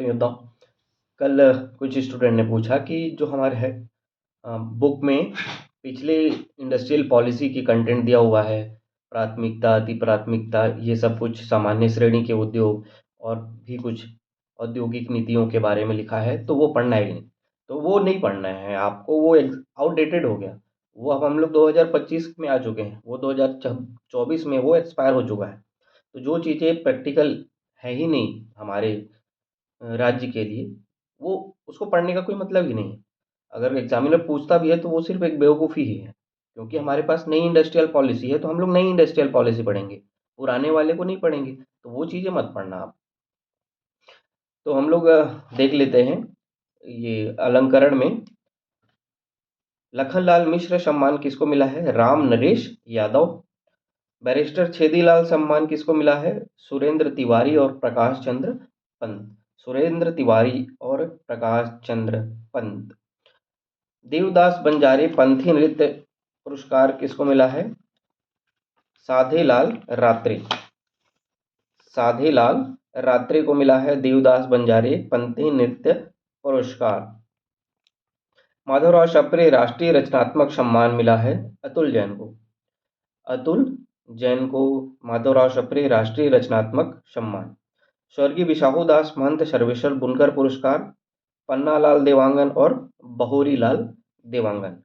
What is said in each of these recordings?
तो योद्धा, कल कुछ स्टूडेंट ने पूछा कि जो हमारे है बुक में पिछले इंडस्ट्रियल पॉलिसी की कंटेंट दिया हुआ है, प्राथमिकता, अति प्राथमिकता, ये सब कुछ सामान्य श्रेणी के उद्योग और भी कुछ औद्योगिक नीतियों के बारे में लिखा है, तो वो पढ़ना है कि नहीं? तो वो नहीं पढ़ना है आपको, वो आउटडेटेड हो गया। वो अब हम लोग 2025 में आ चुके हैं, वो 2024 में वो एक्सपायर हो चुका है। तो जो चीज़ें प्रैक्टिकल है ही नहीं हमारे राज्य के लिए, वो उसको पढ़ने का कोई मतलब ही नहीं है। अगर एग्जामिनर पूछता भी है तो वो सिर्फ एक बेवकूफ़ी ही है, क्योंकि हमारे पास नई इंडस्ट्रियल पॉलिसी है तो हम लोग नई इंडस्ट्रियल पॉलिसी पढ़ेंगे, पुराने वाले को नहीं पढ़ेंगे। तो वो चीज़ें मत पढ़ना आप। तो हम लोग देख लेते हैं ये अलंकरण में लखनलाल मिश्र सम्मान किसको मिला है? राम नरेश यादव। बैरिस्टर छेदीलाल सम्मान किसको मिला है? सुरेंद्र तिवारी और प्रकाश चंद्र पंत। सुरेंद्र तिवारी और प्रकाश चंद्र पंत। देवदास बंजारे पंथी नृत्य पुरस्कार किसको मिला है? साधेलाल रात्रे। साधेलाल रात्रे को मिला है देवदास बंजारे पंथी नृत्य पुरस्कार। माधवराव शप्रे राष्ट्रीय रचनात्मक सम्मान मिला है अतुल जैन को। अतुल जैन को माधवराव शप्रे राष्ट्रीय रचनात्मक सम्मान। स्वर्गीय बिसाहूदास महंत सर्वेश्वर बुनकर पुरस्कार पन्नालाल देवांगन और बहोरीलाल देवांगन।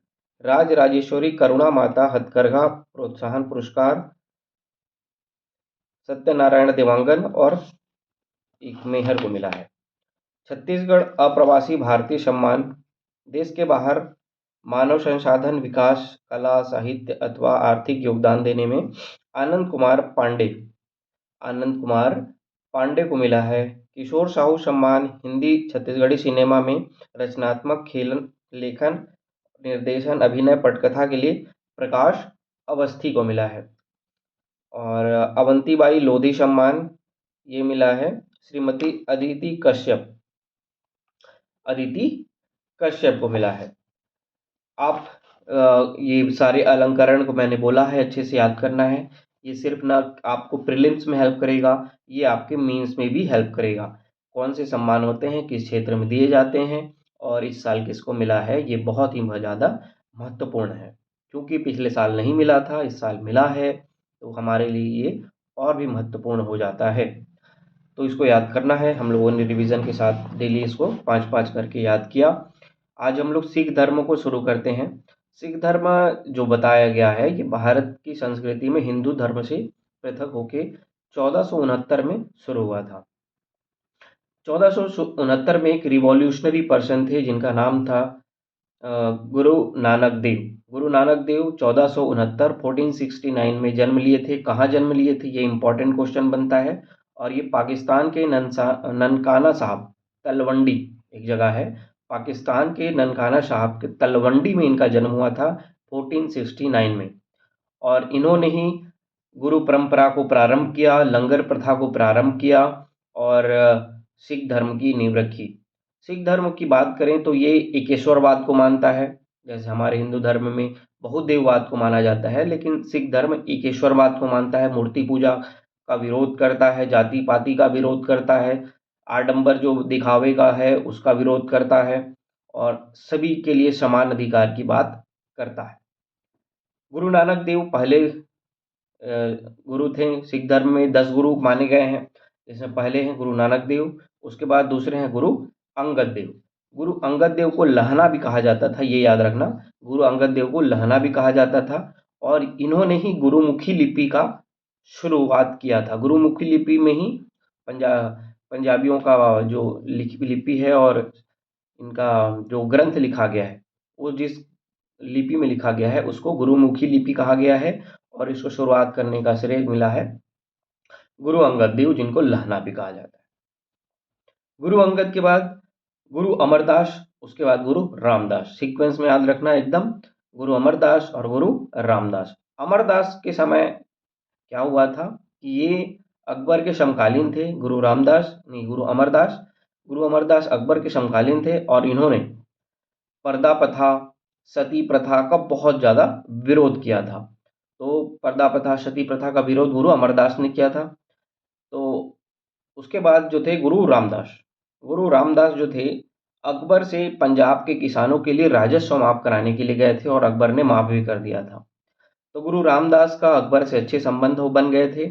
राज राजेश्वरी करुणा माता हथकरघा प्रोत्साहन पुरस्कार सत्यनारायण देवांगन और एक मेहर को मिला है। छत्तीसगढ़ अप्रवासी भारतीय सम्मान देश के बाहर मानव संसाधन विकास, कला, साहित्य अथवा आर्थिक योगदान देने में आनंद कुमार पांडे को मिला है। किशोर साहू सम्मान हिंदी छत्तीसगढ़ी सिनेमा में रचनात्मक खेलन, लेखन, निर्देशन, अभिनय, पटकथा के लिए प्रकाश अवस्थी को मिला है। और अवंतीबाई लोधी सम्मान ये मिला है श्रीमती अदिति कश्यप को मिला है। आप ये सारे अलंकरण को मैंने बोला है अच्छे से याद करना है। ये सिर्फ ना आपको प्रीलिम्स में हेल्प करेगा, ये आपके मेंस में भी हेल्प करेगा। कौन से सम्मान होते हैं, किस क्षेत्र में दिए जाते हैं और इस साल किसको मिला है, ये बहुत ही ज़्यादा महत्वपूर्ण है। क्योंकि पिछले साल नहीं मिला था, इस साल मिला है, तो हमारे लिए ये और भी महत्वपूर्ण हो जाता है। तो इसको याद करना है। हम लोगों ने रिवीजन के साथ डेली इसको 5-5 करके याद किया। आज हम लोग सिख धर्म को शुरू करते हैं। सिख धर्म जो बताया गया है ये भारत की संस्कृति में हिंदू धर्म से पृथक होके 1469 में शुरू हुआ था। 1469 में एक रिवॉल्यूशनरी पर्सन थे जिनका नाम था गुरु नानक देव। गुरु नानक देव 1469 में जन्म लिए थे। कहाँ जन्म लिए थे, ये इंपॉर्टेंट क्वेश्चन बनता है। और ये पाकिस्तान के ननकाना साहब, तलवंडी एक जगह है, पाकिस्तान के ननकाना साहब के तलवंडी में इनका जन्म हुआ था 1469 में। और इन्होंने ही गुरु परंपरा को प्रारंभ किया, लंगर प्रथा को प्रारंभ किया और सिख धर्म की नींव रखी। सिख धर्म की बात करें तो ये एकेश्वरवाद को मानता है। जैसे हमारे हिंदू धर्म में बहुदेववाद को माना जाता है, लेकिन सिख धर्म एकेश्वरवाद को मानता है। मूर्ति पूजा का विरोध करता है, जाति पाति का विरोध करता है, आडंबर जो दिखावे का है उसका विरोध करता है और सभी के लिए समान अधिकार की बात करता है। गुरु नानक देव पहले गुरु थे। सिख धर्म में 10 गुरु माने गए हैं, जिसमें पहले हैं गुरु नानक देव, उसके बाद दूसरे हैं गुरु अंगद देव। गुरु अंगद देव को लहना भी कहा जाता था, ये याद रखना, गुरु अंगद देव को लहना भी कहा जाता था। और इन्होंने ही गुरुमुखी लिपि का शुरुआत किया था। गुरुमुखी लिपि में ही पंजाबियों का जो लिपि है और इनका जो ग्रंथ लिखा गया है वो जिस लिपि में लिखा गया है उसको गुरुमुखी लिपि कहा गया है। और इसको शुरुआत करने का श्रेय मिला है गुरु अंगद देव, जिनको लहना भी कहा जाता है। गुरु अंगद के बाद गुरु अमरदास, उसके बाद गुरु रामदास। सीक्वेंस में याद रखना एकदम, गुरु अमरदास और गुरु रामदास। अमरदास के समय क्या हुआ था कि ये अकबर के समकालीन थे। गुरु अमरदास अकबर के समकालीन थे और इन्होंने पर्दा प्रथा, सती प्रथा का बहुत ज़्यादा विरोध किया था। तो पर्दा प्रथा, सती प्रथा का विरोध गुरु अमरदास ने किया था। तो उसके बाद जो थे गुरु गुरु रामदास जो थे अकबर से पंजाब के किसानों के लिए राजस्व माफ कराने के लिए गए थे और अकबर ने माफ भी कर दिया था। तो गुरु रामदास का अकबर से अच्छे संबंध हो बन गए थे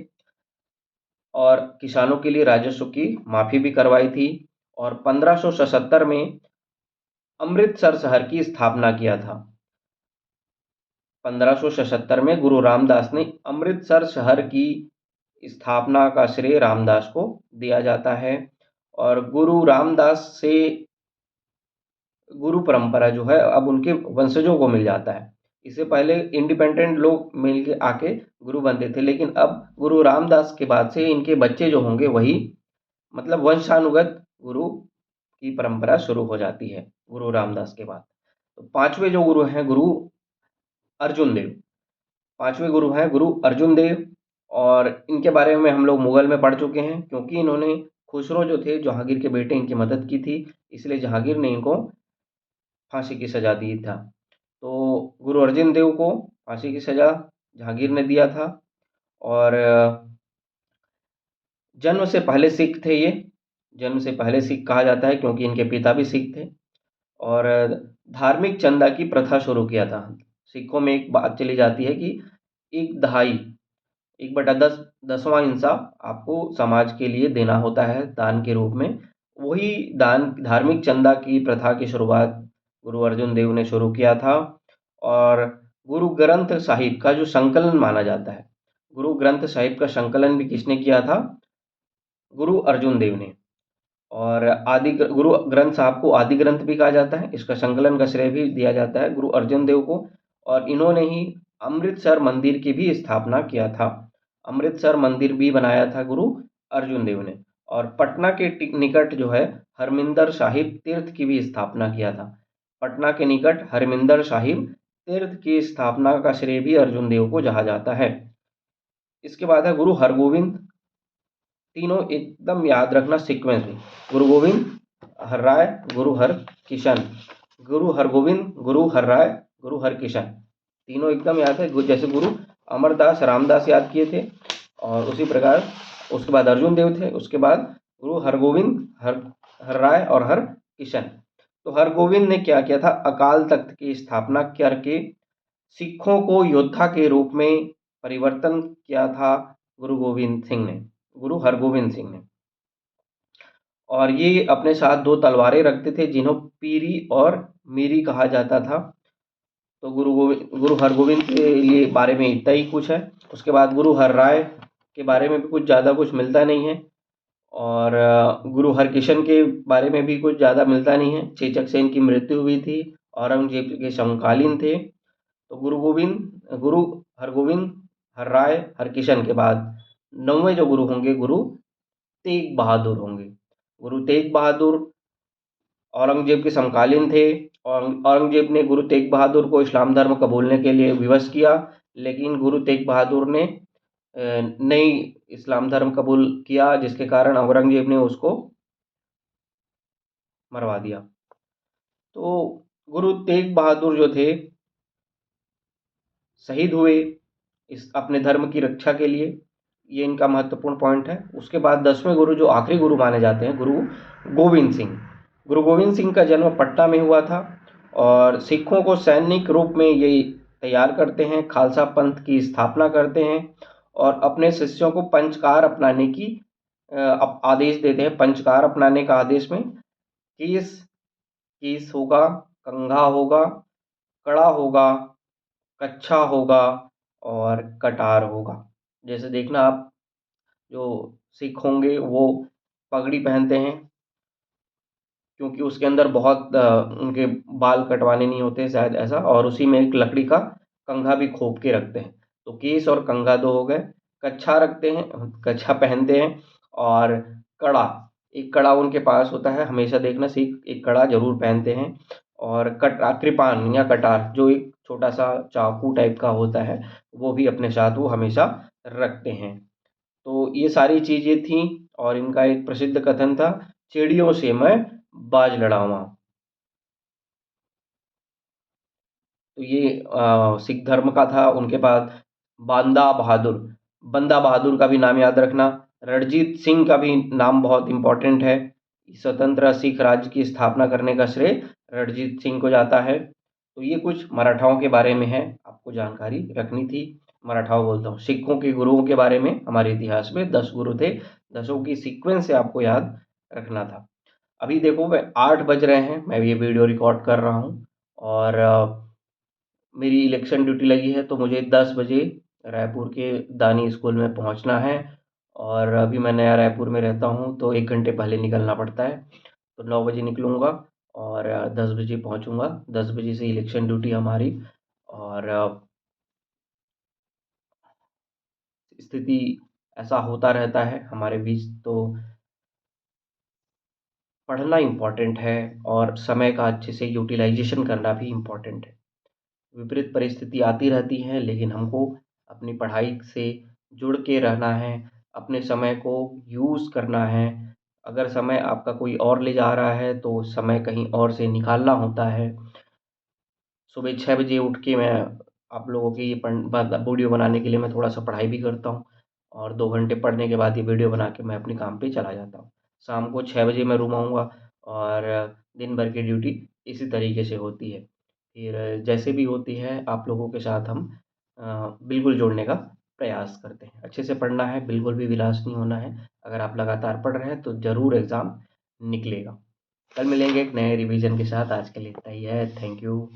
और किसानों के लिए राजस्व की माफी भी करवाई थी। और 1577 में अमृतसर शहर की स्थापना किया था। 1577 में गुरु रामदास ने अमृतसर शहर की स्थापना का श्रेय रामदास को दिया जाता है। और गुरु रामदास से गुरु परंपरा जो है अब उनके वंशजों को मिल जाता है। इससे पहले इंडिपेंडेंट लोग मिल के आके गुरु बनते थे, लेकिन अब गुरु रामदास के बाद से इनके बच्चे जो होंगे वही, मतलब वंशानुगत गुरु की परंपरा शुरू हो जाती है गुरु रामदास के बाद। तो पांचवें जो गुरु हैं गुरु अर्जुन देव। पांचवें गुरु हैं गुरु अर्जुन देव, और इनके बारे में हम लोग मुगल में पढ़ चुके हैं, क्योंकि इन्होंने खुसरो जो थे जहांगीर के बेटे, इनकी मदद की थी, इसलिए जहांगीर ने इनको फांसी की सजा दी था। तो गुरु अर्जुन देव को फांसी की सजा जहांगीर ने दिया था। और जन्म से पहले सिख थे ये, जन्म से पहले सिख कहा जाता है क्योंकि इनके पिता भी सिख थे। और धार्मिक चंदा की प्रथा शुरू किया था। सिखों में एक बात चली जाती है कि एक दहाई, 1/10, 10वां हिस्सा आपको समाज के लिए देना होता है दान के रूप में। वही दान, धार्मिक चंदा की प्रथा की शुरुआत गुरु अर्जुन देव ने शुरू किया था। और गुरु ग्रंथ साहिब का जो संकलन माना जाता है, गुरु ग्रंथ साहिब का संकलन भी किसने किया था? गुरु अर्जुन देव ने। और गुरु ग्रंथ साहब को आदि ग्रंथ भी कहा जाता है, इसका संकलन का श्रेय भी दिया जाता है गुरु अर्जुन देव को। और इन्होंने ही अमृतसर मंदिर की भी स्थापना किया था। अमृतसर मंदिर भी बनाया था गुरु अर्जुन देव ने। और पटना के निकट जो है हरमिंदर साहिब तीर्थ की भी स्थापना किया था। पटना के निकट हरमिंदर साहिब तीर्थ की स्थापना का श्रेय भी अर्जुन देव को कहा जाता है। इसके बाद है गुरु हरगोविंद। तीनों एकदम याद रखना सीक्वेंस में, गुरु गोविंद, हर राय, गुरु हर किशन। गुरु हरगोविंद, गुरु हर राय, गुरु हर किशन, तीनों एकदम याद है। जैसे गुरु अमरदास रामदास याद किए थे, और उसी प्रकार उसके बाद अर्जुन देव थे, उसके बाद गुरु हरगोविंद, हर राय और हर किशन। तो हरगोविंद ने क्या किया था? अकाल तख्त की स्थापना करके सिखों को योद्धा के रूप में परिवर्तन किया था गुरु गोविंद सिंह ने, गुरु हरगोविंद सिंह ने। और ये अपने साथ 2 तलवारें रखते थे जिन्हों पीरी और मीरी कहा जाता था। तो गुरु हरगोविंद के लिए बारे में इतना ही कुछ है। उसके बाद गुरु हर राय के बारे में भी कुछ ज़्यादा कुछ मिलता नहीं है। और गुरु हरकिशन के बारे में भी कुछ ज़्यादा मिलता नहीं है। चेचक से इनकी मृत्यु हुई थी, औरंगजेब के समकालीन थे। तो गुरु हरगोविंद, हर राय, हरकिशन के बाद 9वें जो गुरु होंगे गुरु तेग बहादुर होंगे। गुरु तेग बहादुर औरंगजेब के समकालीन थे, और औरंगजेब ने गुरु तेग बहादुर को इस्लाम धर्म कबूलने के लिए विवश किया, लेकिन गुरु तेग बहादुर ने नहीं इस्लाम धर्म कबूल किया, जिसके कारण औरंगजेब ने उसको मरवा दिया। तो गुरु तेग बहादुर जो थे शहीद हुए इस अपने धर्म की रक्षा के लिए, ये इनका महत्वपूर्ण पॉइंट है। उसके बाद 10वें गुरु जो आखिरी गुरु माने जाते हैं, गुरु गोविंद सिंह। गुरु गोविंद सिंह का जन्म पटना में हुआ था, और सिखों को सैनिक रूप में ये तैयार करते हैं, खालसा पंथ की स्थापना करते हैं, और अपने शिष्यों को पंचकार अपनाने की आदेश देते हैं। पंचकार अपनाने का आदेश में कीस होगा, कंघा होगा, कड़ा होगा, कच्छा होगा और कटार होगा। जैसे देखना आप, जो सिख होंगे वो पगड़ी पहनते हैं, क्योंकि उसके अंदर बहुत उनके बाल कटवाने नहीं होते शायद ऐसा, और उसी में एक लकड़ी का कंघा भी खोप के रखते हैं। तो केस और कंघा 2 हो गए। कच्छा रखते हैं, कच्छा पहनते हैं, और कड़ा, एक कड़ा उनके पास होता है हमेशा, देखना सिख एक कड़ा जरूर पहनते हैं। और कृपान या कटार, जो एक छोटा सा चाकू टाइप का होता है, वो भी अपने साथ वो हमेशा रखते हैं। तो ये सारी चीज़ें थीं, और इनका एक प्रसिद्ध कथन था, चिड़ियों से मैं बाज लड़ावा। तो ये सिख धर्म का था। उनके बाद बांदा बहादुर, बंदा बहादुर का भी नाम याद रखना। रणजीत सिंह का भी नाम बहुत इम्पोर्टेंट है। स्वतंत्र सिख राज्य की स्थापना करने का श्रेय रणजीत सिंह को जाता है। तो ये कुछ मराठाओं के बारे में है, आपको जानकारी रखनी थी। मराठाओं बोलता हूँ, सिखों के गुरुओं के बारे में। हमारे इतिहास में 10 गुरु थे, 10ओं की सीक्वेंस से आपको याद रखना था। अभी देखो मैं 8 बज रहे हैं, मैं ये वीडियो रिकॉर्ड कर रहा हूँ और मेरी इलेक्शन ड्यूटी लगी है, तो मुझे 10 बजे रायपुर के दानी स्कूल में पहुंचना है। और अभी मैं नया रायपुर में रहता हूं, तो 1 घंटे पहले निकलना पड़ता है। तो 9 बजे निकलूँगा और 10 बजे पहुंचूँगा। 10 बजे से इलेक्शन ड्यूटी हमारी। और स्थिति ऐसा होता रहता है हमारे बीच, तो पढ़ना इम्पोर्टेंट है और समय का अच्छे से यूटिलाइजेशन करना भी इम्पोर्टेंट है। विपरीत परिस्थिति आती रहती हैं, लेकिन हमको अपनी पढ़ाई से जुड़ के रहना है, अपने समय को यूज़ करना है। अगर समय आपका कोई और ले जा रहा है, तो समय कहीं और से निकालना होता है। सुबह 6 बजे उठ के मैं आप लोगों की ये वीडियो बनाने के लिए मैं थोड़ा-सा पढ़ाई भी करता हूँ और 2 घंटे पढ़ने के बाद ये वीडियो बना के मैं अपने काम पे चला जाता हूँ। शाम को 6 बजे मैं रूम आऊँगा और दिन भर की ड्यूटी इसी तरीके से होती है। फिर जैसे भी होती है, आप लोगों के साथ हम बिल्कुल जुड़ने का प्रयास करते हैं। अच्छे से पढ़ना है, बिल्कुल भी विलास नहीं होना है। अगर आप लगातार पढ़ रहे हैं, तो ज़रूर एग्ज़ाम निकलेगा। कल मिलेंगे एक नए रिवीजन के साथ। आज के लिए इतना ही है। Thank you.